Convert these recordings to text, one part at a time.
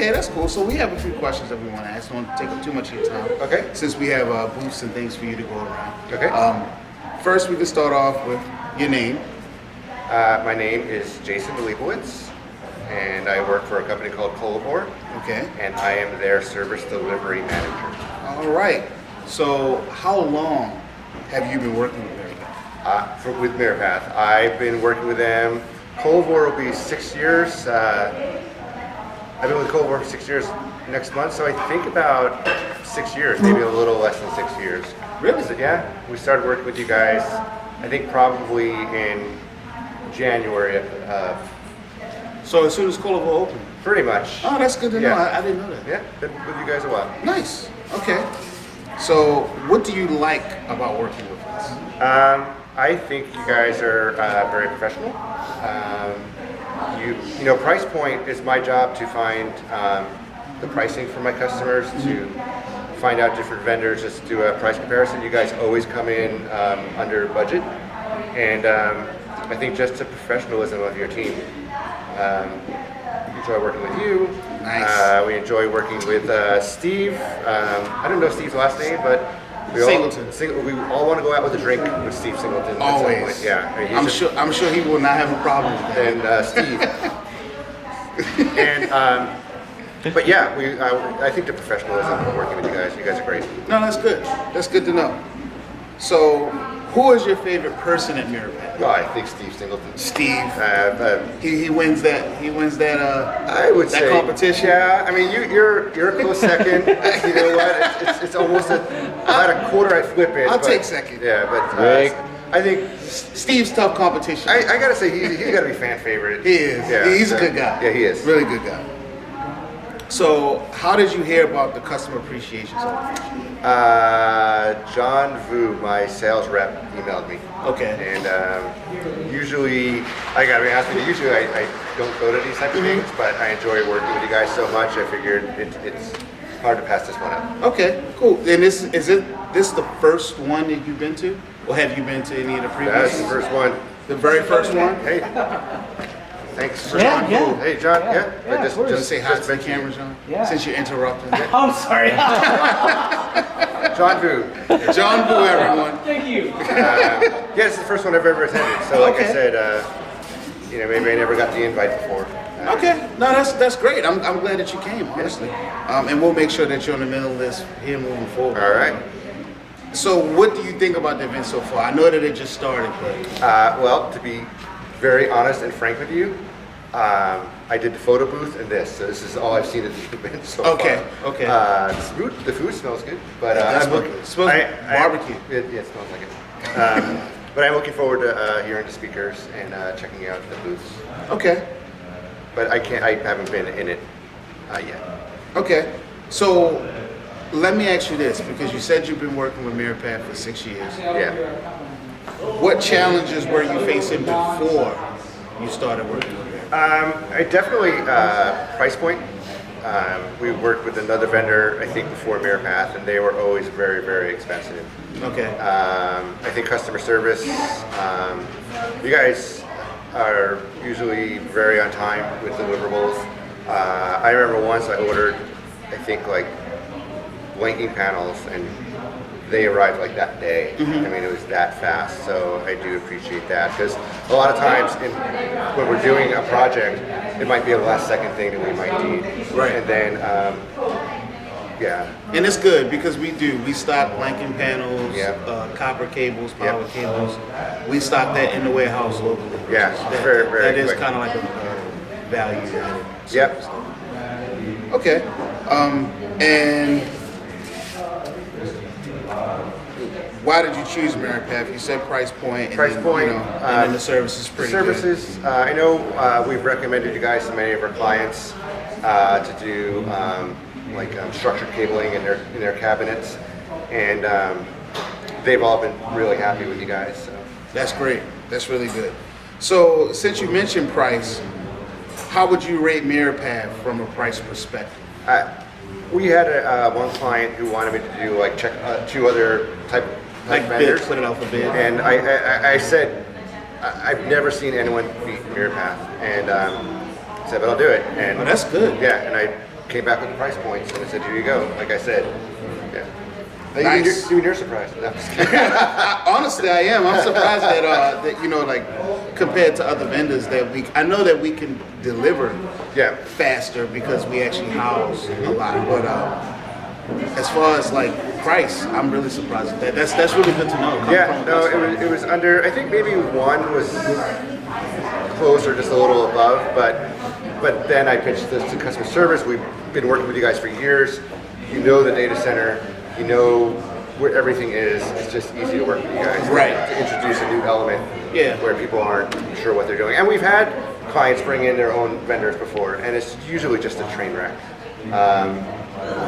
Okay, that's cool. So we have a few questions that we want to ask. Don't want to take up too much of your time. Okay. Since we have booths and things for you to go around. Okay. First, we can start off with your name. My name is Jason Leibowitz, and I work for a company called Colovore. Okay. And I am their service delivery manager. All right. So how long have you been working with Mirapath? With Mirapath, I've been working with them. Colovore will be 6 years. I've been with Colovore for 6 years next month, so I think about 6 years, maybe a little less than 6 years. Really? Yeah. We started working with you guys, I think probably in January of So as soon as Colovore opened? pretty much. Oh, that's good to know. Yeah. I didn't know that. Yeah, been with you guys a while. Nice. Okay. So what do you like about working with us? I think you guys are very professional. You know, price point is my job to find the pricing for my customers, to find out different vendors, just do a price comparison. You guys always come in under budget, and I think just the professionalism of your team. We enjoy working with you. Nice. We enjoy working with Steve. I don't know Steve's last name, but Singleton. We all want to go out with a drink with Steve Singleton. at some Always. point. Yeah. I mean, I'm sure he will not have a problem with that. and Steve. And but yeah, I think the professionalism of working with you guys are great. No, that's good. That's good to know. So, who is your favorite person at Mirapath? Oh, I think Steve Singleton. Steve. He wins that. He wins that. I would that say competition. Yeah, I mean you're a close second. You know what? It's almost about a quarter. I flip it. I'll but, take second. Yeah, but I think Steve's tough competition. I gotta say he's gotta be fan favorite. He is. Yeah, He's a good guy. Yeah, he is. Really good guy. So, how did you hear about the customer appreciation celebration? John Vu, my sales rep, emailed me. Okay. And usually, I gotta be honest with you, usually I don't go to these types of things, but I enjoy working with you guys so much, I figured it's hard to pass this one up. Okay, cool. And this the first one that you've been to? Or have you been to any of the previous? That's the first one. The very first one? Hey. Thanks for Yeah, John. yeah. Cool. Hey, John. Yeah, Yeah. yeah, of course. Just say hi to the mention you. camera, John. Yeah. Since you're interrupting. I'm sorry. John Vu. John Boo, everyone. Thank you. Yeah, it's the first one I've ever attended. So, like Okay. I said, you know, maybe I never got the invite before. Okay, no, that's great. I'm glad that you came, honestly. And we'll make sure that you're on the middle list here moving forward. All right. So, what do you think about the event so far? I know that it just started, but Well, to be very honest and frank with you, I did the photo booth and this, so this is all I've seen at the event so Okay, far. okay. The food smells good, but That's I'm what- looking. it smells barbecue. It smells like it. But I'm looking forward to hearing the speakers and checking out the booths. okay, But I haven't been in it yet. okay. So, let me ask you this, because you said you've been working with Mirapath for 6 years. Yeah. What challenges were you facing before you started working with Mirapath? I definitely price point. We worked with another vendor, I think, before Mirapath, and they were always very, very expensive. Okay. I think customer service. You guys are usually very on time with deliverables. I remember once I ordered, I think, like blanking panels, and they arrived like that day. I mean, it was that fast, so I do appreciate that, because a lot of times when we're doing a project, it might be a last second thing that we might need. Right. And then, yeah. And it's good because we stock blanking panels, Yeah. Copper cables, power Yep. cables. We stock that in the warehouse locally. Yeah, that, very, very that is quick. kind of like a value added. Yep. Okay. And why did you choose Mirapath? You said price point. And Price then, point, and then the service is pretty Services, I know we've recommended you guys to many of our clients to do structured cabling in their cabinets, and they've all been really happy with you guys. So. good. That's great. That's really good. So since you mentioned price, how would you rate Mirapath from a price perspective? We had one client who wanted me to do check 2 other type Like vendors, bid, put it out for bid. and I said I've never seen anyone beat Mirapath, and I said, but I'll do it. And Oh, that's good. Yeah, and I came back with the price points, and I said, here you go. Like I said, yeah. Nice. Even you're surprised. No, I'm just kidding. Honestly, I am. I'm surprised that you know, like compared to other vendors that I know that we can deliver Yeah. faster because we actually house a lot. But as far as like price, I'm really surprised at that. That's really good to know. Yeah, no, it was under. I think maybe one was close or just a little above, but then I pitched this to customer service. We've been working with you guys for years. You know the data center. You know where everything is. It's just easy to work with you guys. Right. To introduce a new element. Yeah. Where people aren't sure what they're doing, and we've had clients bring in their own vendors before, and it's usually just a train wreck.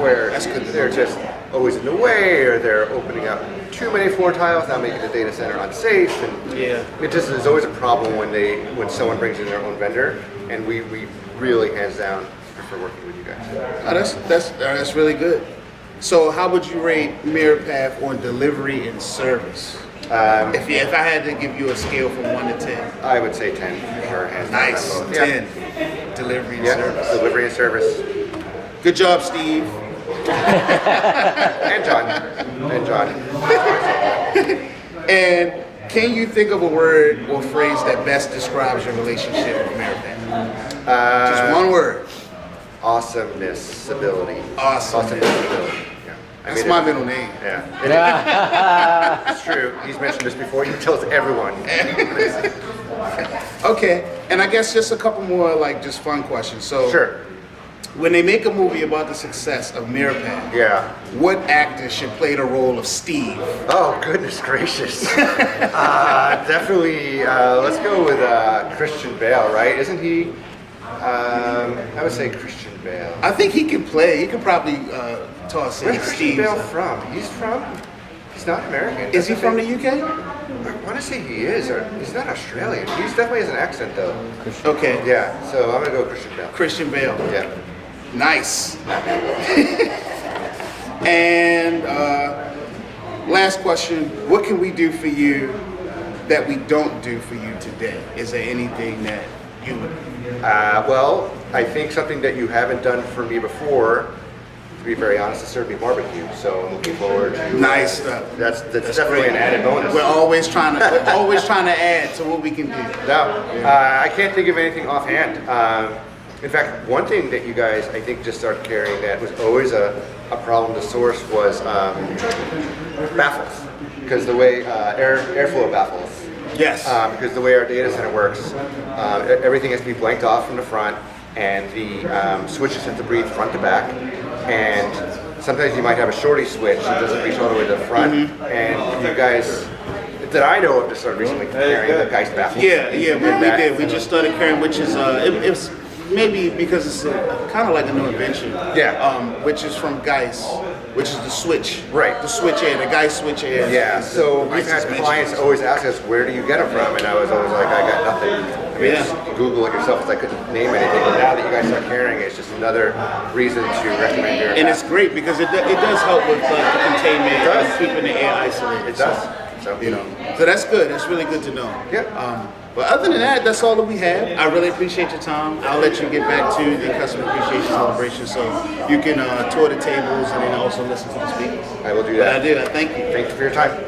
Where That's good to they're know. just always in the way, or they're opening up too many floor tiles, now making the data center unsafe, and Yeah. it just is always a problem when someone brings in their own vendor, and we really hands down prefer working with you guys. Oh, that's really good. So how would you rate Mirapath on delivery and service? If I had to give you a scale from 1 to 10. I would say 10 for hands down. Nice. on both. 10. Delivery and Yeah, service. delivery and service. Good job, Steve. And John. And John. And can you think of a word or phrase that best describes your relationship with Mirapath? Just one word. Awesomeness ability. Awesomeness. Ability. Yeah. That's my middle name. Yeah. It's true. He's mentioned this before. He tells everyone. Okay, and I guess just a couple more like just fun questions. So Sure. when they make a movie about the success of Mirapath, Yeah. what actor should play the role of Steve? Oh, goodness gracious. Definitely, let's go with Christian Bale, right? Isn't he? I would say Christian Bale. I think he can play. He could probably toss in Where's Christian Steve. Bale from? He's not American. Is he from the UK? I want to say he is, or he's not Australian. He definitely has an accent, though. Okay. Yeah, so I'm going to go Christian Bale. Christian Bale. Yeah. Nice. And last question, what can we do for you that we don't do for you today? Is there anything that you would... Well, I think something that you haven't done for me before, to be very honest, is serve me barbecue. So I'm looking forward to... Nice stuff. That's definitely great. an added bonus. We're always trying to add to what we can do. No, I can't think of anything offhand. In fact, one thing that you guys, I think, just started carrying that was always a problem to source was baffles. Because the way airflow baffles. Yes. Because the way our data center works, everything has to be blanked off from the front, and the switches have to breathe front to back. And sometimes you might have a shorty switch that doesn't reach all the way to the front. And you guys, that I know of, just started recently carrying the Geist baffles. Yeah, we did. We just started carrying, which is it's maybe because it's kind of like a new invention. Yeah. Which is from Geist, which is the switch. Right. The switch air, the Geist switch air. Yeah, so we've had Nicest clients always ask us, where do you get them from? And I was always like, I got nothing. I mean, Yeah. just Google it yourself, because I couldn't name anything. But now that you guys start carrying it, it's just another reason to recommend your And it's great because it does help with the containment It does. and keeping the air isolated. It does. So, You know, so that's good. That's really good to know. Yeah. But other than that, that's all that we have. I really appreciate your time. I'll let you get back to the customer appreciation celebration so you can tour the tables and then also listen to the speakers. I will do But that. I did. I thank you. Thank you for your time.